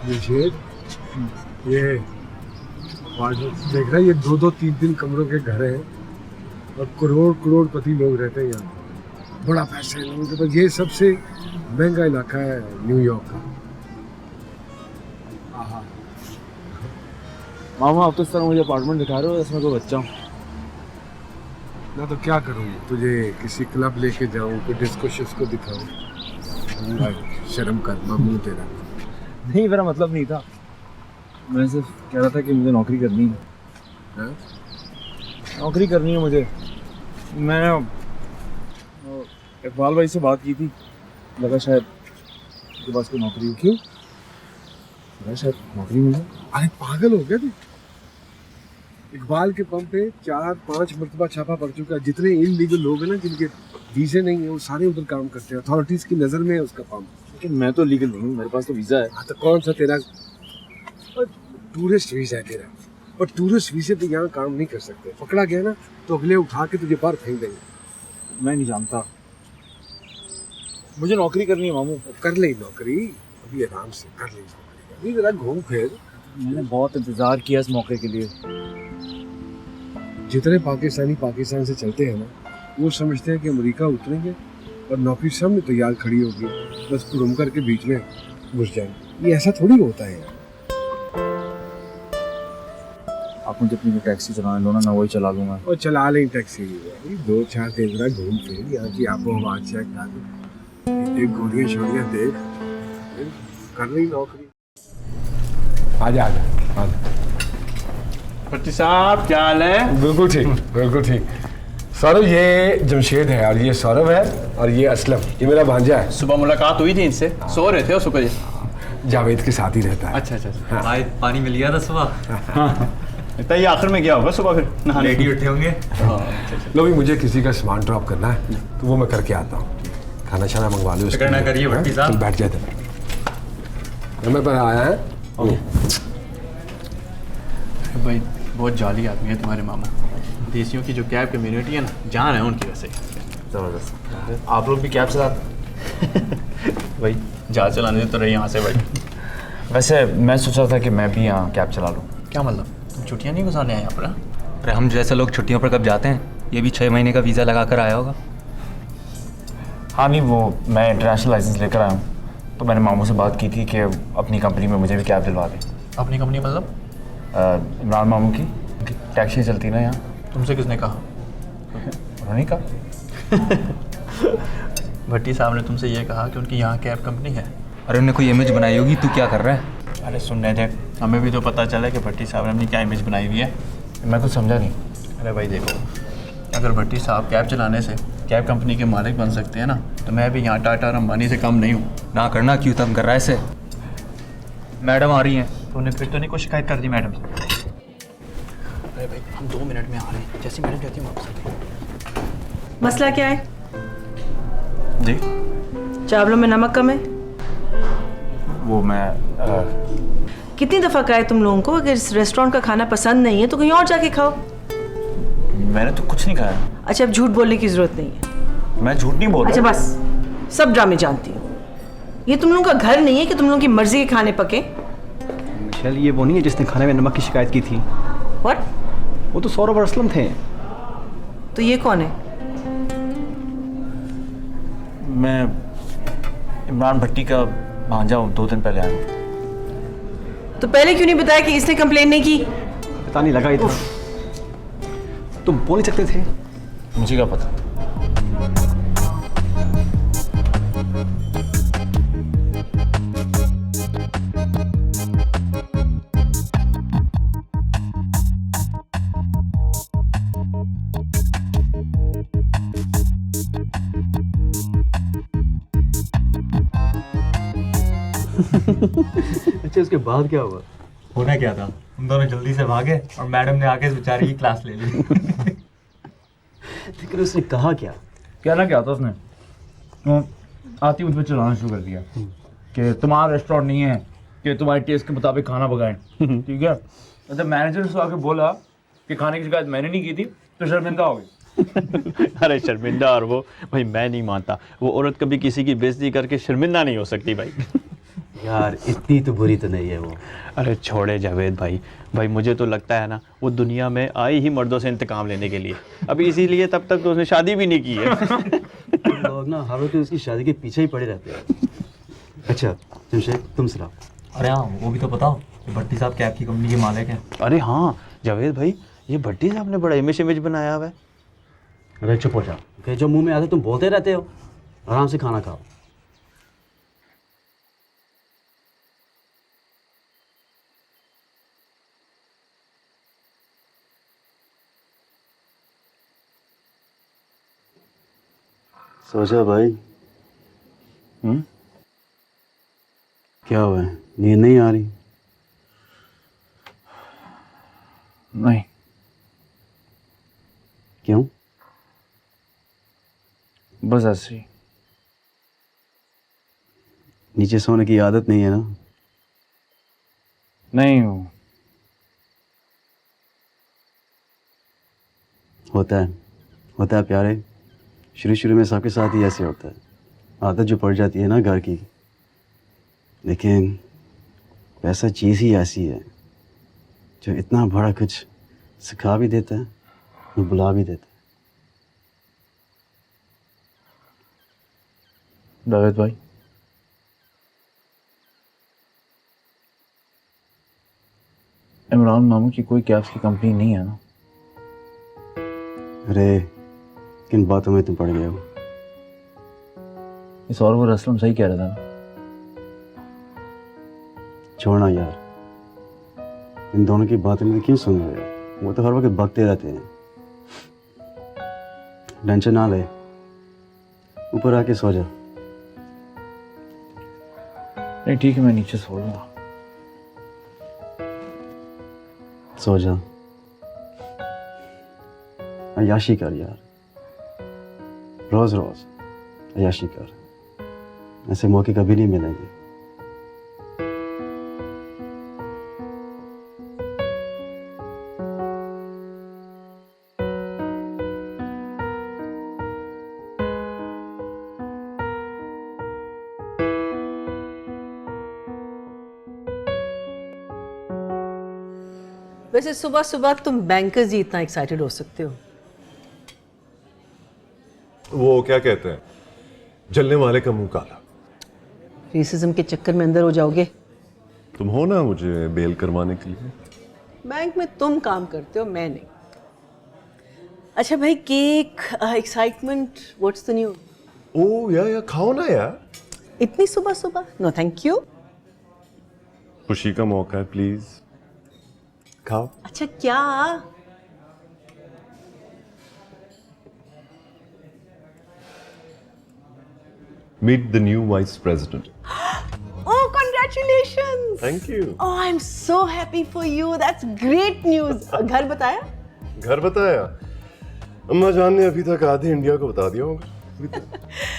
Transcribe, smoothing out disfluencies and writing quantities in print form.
ये शेर, ये देख रहा है, ये 2-2 3-3 कमरों के घर हैं और करोड़पति लोग रहते हैं यहाँ। बड़ा पैसा है लोगों के पास। ये सबसे महंगा इलाका है न्यूयॉर्क का। मामा आप तो इस तरह मुझे अपार्टमेंट दिखा रहे हो जैसे मैं कोई बच्चा हूँ। ना तो क्या करूँ, तुझे किसी क्लब लेके जाऊँ, कोई डिस्को शिस्को दिखाऊँ? शर्म कर, मामू तेरा। नहीं, मेरा मतलब नहीं था, मैं सिर्फ कह रहा था कि मुझे नौकरी करनी है। हाँ? नौकरी करनी है मुझे। मैंने इकबाल भाई से बात की थी, लगा शायद उसके पास कोई नौकरी हो। क्यों? लगा शायद नौकरी मिल जाए। अरे पागल हो गया तू? इकबाल के पंप पे 4-5 मरतबा छापा पड़ चुका है। जितने इनलीगल लोग हैं ना, जिनके वीजे नहीं है, वो सारे उधर काम करते हैं। अथॉरिटीज की नज़र में है उसका पंप। लेकिन मैं तो लीगल नहीं हूँ, मेरे पास तो वीज़ा है। हाँ, तो कौन सा तेरा टूरिस्ट वीजा है तेरा? और टूरिस्ट वीजे पे यहाँ काम नहीं कर सकते। पकड़ा गया ना तो अगले उठा के तुझे बाहर फेंक देंगे। मैं नहीं जानता, मुझे नौकरी करनी है मामू। कर ले नौकरी, अभी आराम से कर ले नौकरी। अभी जरा घूम फिर। मैंने बहुत इंतज़ार किया इस मौके के लिए। जितने पाकिस्तानी पाकिस्तान से चलते हैं ना, वो समझते हैं कि अमेरिका उतरेंगे और नौकरी सामने तैयार खड़ी होगी, बस घूम करके बीच में घुस जाएंगे। ये ऐसा थोड़ी होता है यार। आप मुझे अपनी टैक्सी चलाने दो ना, मैं वही चला लूँगा। और चला लें टैक्सी, 2-4 दिन जरा घूम फिर, यहाँ की आबो हवा चेक कर, एक गोलियाँ शोलियाँ देख, कर ली नौकरी। आजा आजा आजा। भट्टी साहब क्या हाल है? बिल्कुल ठीक, बिल्कुल ठीक। सौरभ, ये जमशेद है और ये सौरभ है और ये असलम, ये मेरा भांजा है। सुबह मुलाकात हुई थी इनसे, सो रहे थे वो सुबह। जावेद के साथ ही रहता है। अच्छा। भाई पानी मिल गया था सुबह। इतना ही आखिर में क्या होगा सुबह फिर नहाने? रेडी उठे होंगे। लो भी, मुझे किसी का सामान ड्रॉप करना है तो वो मैं करके आता हूँ। खाना शाना मंगवा लो। फिक्र ना करिए भट्टी साहब। चल बैठ जाते। नंबर पर आया है। भाई बहुत जाली आदमी है तुम्हारे मामा। देसियों की जो कैब कम्युनिटी है ना, जान है उनकी वैसे। ज़बरदस्त। आप लोग भी कैब चलाते? भाई जहाज चलाने तो रही यहाँ से भाई। वैसे मैं सोच रहा था कि मैं भी यहाँ कैब चला लूँ। क्या मतलब, तुम छुट्टियाँ नहीं गुजारने आए यहाँ पर? अरे हम जैसे लोग छुट्टियों पर कब जाते हैं? ये भी 6 महीने का वीज़ा लगा कर आया होगा। हाँ नहीं, वो मैं इंटरनेशनल लाइसेंस लेकर आया हूँ, तो मैंने मामू से बात की थी कि अपनी कंपनी में मुझे भी कैब दिलवा दें। अपनी कंपनी मतलब? इमरान मामू की टैक्सी चलती ना यहाँ। तुमसे किसने कहा? उन्होंने कहा। भट्टी साहब ने तुमसे ये कहा कि उनकी यहाँ कैब कंपनी है? अरे उन्हें कोई इमेज बनाई होगी, तू क्या कर रहा है? अरे सुन रहे थे, हमें भी तो पता चला कि भट्टी साहब ने अपनी क्या इमेज बनाई हुई है। मैं कुछ समझा नहीं। अरे भाई देखो, अगर भट्टी साहब कैब चलाने से कैब कंपनी के मालिक बन सकते हैं ना, तो मैं भी यहाँ टाटा और अंबानी से कम नहीं हूँ। ना करना, क्यों तंग कर रहा है इसे? मैडम आ रही हैं। तूने फिर तो नहीं कुछ शिकायत कर दी मैडम से? अरे भाई हम 2 मिनट में आ रहे हैं, जैसी मैडम कहती हूँ वापस आते हैं। मसला क्या है? जी चावलों में नमक कम है। वो मैं कितनी दफ़ा कहा है तुम लोगों को, अगर इस रेस्टोरेंट का खाना पसंद नहीं है तो कहीं और जाके खाओ। मैंने तो कुछ नहीं खाया। अच्छा, अब झूठ बोलने की ज़रूरत नहीं है। मैं झूठ नहीं बोल रहा। अच्छा बस, सब ड्रामे जानती हूँ। ये तुम लोगों का घर नहीं है कि तुम लोगों की मर्जी के खाने पके। मिशेल, ये वो नहीं है जिसने खाने में नमक की शिकायत की थी। व्हाट? वो तो सौरभ और असलम थे। तो ये कौन है? मैं इमरान भट्टी का भांजा हूँ, 2 दिन पहले आया हूँ। तो पहले क्यों नहीं बताया कि इसने कंप्लेन नहीं की? पता नहीं लगा ही था। तुम बोल नहीं सकते थे? मुझे क्या पता। अच्छा, उसके बाद क्या हुआ? होना क्या था, हम दोनों जल्दी से भागे और मैडम ने आके इस बेचारे की क्लास ले ली। लेकिन उसने कहा क्या? कहना क्या था उसने? आती मुझ पर चलाना शुरू कर दिया कि तुम्हारा रेस्टोरेंट नहीं है कि तुम्हारे टेस्ट के मुताबिक खाना पकाएं। ठीक है, जब मैनेजर से आके बोला कि खाने की शिकायत मैंने नहीं की थी तो शर्मिंदा हो गई। अरे शर्मिंदा और वो भाई मैं नहीं मानता, वो औरत कभी किसी की बेइज्जती करके शर्मिंदा नहीं हो सकती भाई। यार इतनी तो बुरी तो नहीं है वो। अरे छोड़े जावेद भाई, भाई मुझे तो लगता है ना वो दुनिया में आई ही मर्दों से इंतकाम लेने के लिए, अभी इसीलिए तब तक तो उसने शादी भी नहीं की है। लोग ना हर वक्त उसकी शादी के पीछे ही पड़े रहते हैं। अच्छा जमशेद तुम सुनाओ। अरे हाँ, वो भी तो बताओ कि भट्टी साहब कैब की कंपनी के मालिक हैं। अरे हाँ जावेद भाई, ये भट्टी साहब ने बड़ा इमेज बनाया हुआ है। अरे चुप हो जाओ, जो मुंह में आते तुम बोलते रहते हो। आराम से खाना खाओ। सोचा भाई। क्या हुआ है, नींद नहीं आ रही? नहीं। क्यों? बस ऐसे ही। नीचे सोने की आदत नहीं है ना? नहीं होता है प्यारे। शुरू में सबके साथ ही ऐसे होता है, आदत जो पड़ जाती है ना घर की। लेकिन पैसा चीज़ ही ऐसी है जो इतना बड़ा कुछ सिखा भी देता है और बुला भी देता है। जावेद भाई, इमरान मामू की कोई कैब्स की कंपनी नहीं है ना? अरे किन बातों में तुम पड़ गए हो? इस और वो रसलम सही कह रहा था ना। छोड़ना यार, इन दोनों की बातें में क्यों सुन रहे हो? वो तो हर वक्त बकते रहते हैं। टेंशन ना ले, ऊपर आके सो जा। नहीं ठीक है, मैं नीचे सो लूंगा। सो जा, अय्याशी कर यार, रोज रोज अय्याशी कर। ऐसे मौके कभी नहीं मिलेंगे। वैसे सुबह सुबह तुम बैंकर्स ही इतना एक्साइटेड हो सकते हो? वो क्या कहते हैं, जलने वाले का मुंह काला। रेसिज्म के चक्कर में अंदर हो जाओगे। तुम हो ना मुझे बेल करवाने के लिए। बैंक में तुम काम करते हो, मैं नहीं। अच्छा भाई, cake, excitement, what's the new? ओ या खाओ ना यार। इतनी सुबह सुबह? No thank you. खुशी का मौका है, प्लीज खाओ। अच्छा क्या? Meet the new vice president. Oh, congratulations! Thank you. Oh, I'm so happy for you. That's great news. घर बताया? घर बताया? अम्मा जान ने अभी तक आधे इंडिया को बता दिया होगा।